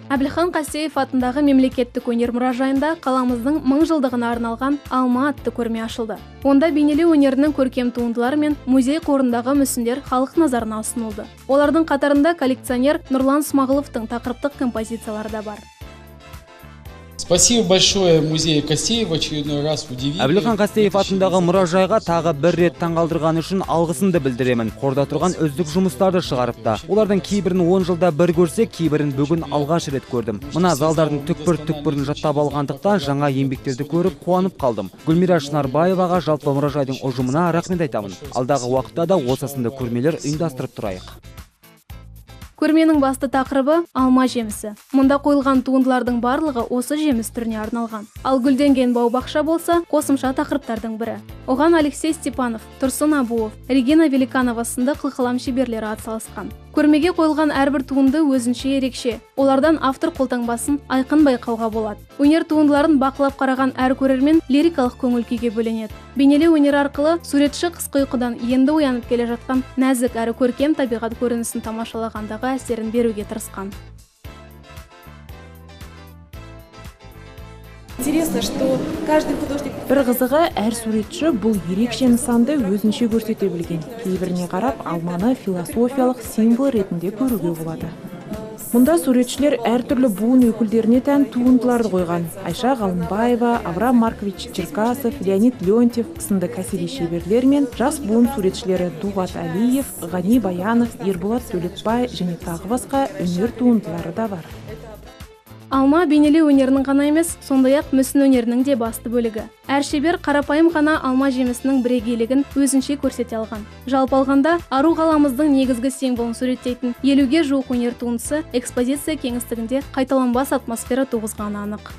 Әбілхан Қастеев атындағы мемлекеттік өнер мұражайында қаламыздың 1000 жылдығына арналған Алма атты көрме ашылды. Онда бейнелеу өнерінің көркем туындылары мен музей қорындағы мүсіндер халық назарына ұсынылды. Олардың қатарында коллекционер Нұрлан Смағұловтың тақырыптық композициялары да бар. Спасибо большое музею Кастеев, в очередной раз удивили. Әбілхан Қастеев атындағы мұражайға тағы бір рет таңғалдырған үшін алғысымды білдіремін. Қорда тұрған үздік жұмыстарды шығарыпты. Олардың кейбірін 10 жылда бір көрсек, кейбірін бүгін алғаш рет көрдім. Мына залдардың түкпір-түкпірін жаттап алғандықтан жаңа еңбектерді көріп қуанып қалдым. Гүлмира Шынарбаеваға жалпы мұражайдың ұжымына рахмет айтамын. Алдағы уақытта да осы сынды көрмелер ұйымдастырып тұрайық. Көрменің басты тақырыбы алма жемісі. Мұнда қойылған туындылардың барлығы осы жеміс түріне арналған. Ал гүлденген бау-бақша болса, қосымша тақырыптардың бірі. Оған Алексей Степанов, Тұрсын Абуов, Регина Великанова сынды қылқалам шеберлері атсалысқан. Көрмеге қойылған әрбір туынды өзінше ерекше. Олардан автор қолтаңбасын айқын байқауға болады. Өнер туындыларын бақылап қараған әр көрермен лирикалық көңіл күйге бөленеді. Бейнелеу өнер арқылы суретші қысқы ұйқыдан енді оянып келе жатқан нәзік әрі көркем табиғат көрінісін тамашалағандағы әсерін беруге тырысқан. Интересно, что каждый художник... Бір қызығы, әр суретші бұл ерекше нысанды өзінше көрсете білген. Кейбіріне қарап, алманы философиялық символ ретінде көруге болады. Мұнда суретшілер әртүрлі буын өкілдеріне тән туындыларды қойған. Айша Ғалымбаева, Авраам Маркович Черкасов, Леонид Леонтьев сынды кәсіби шеберлер мен жас буын суретшілері Дулат Алиев, Ғани Баянов, Ерболат Төлепбай және тағы басқа өнер туындылары да бар. Алма бейнелеу өнерінің ғана емес, сондай-ақ мүсін өнерінің де басты бөлігі. Әр шебер қарапайым ғана алма жемісінің бірегейлігін өзінше көрсете алған. Жалпы алғанда, ару қаламыздың негізгі символын суреттейтін 50-ге жуық өнер туындысы экспозиция кеңістігінде қайталанбас атмосфера туғызғаны анық.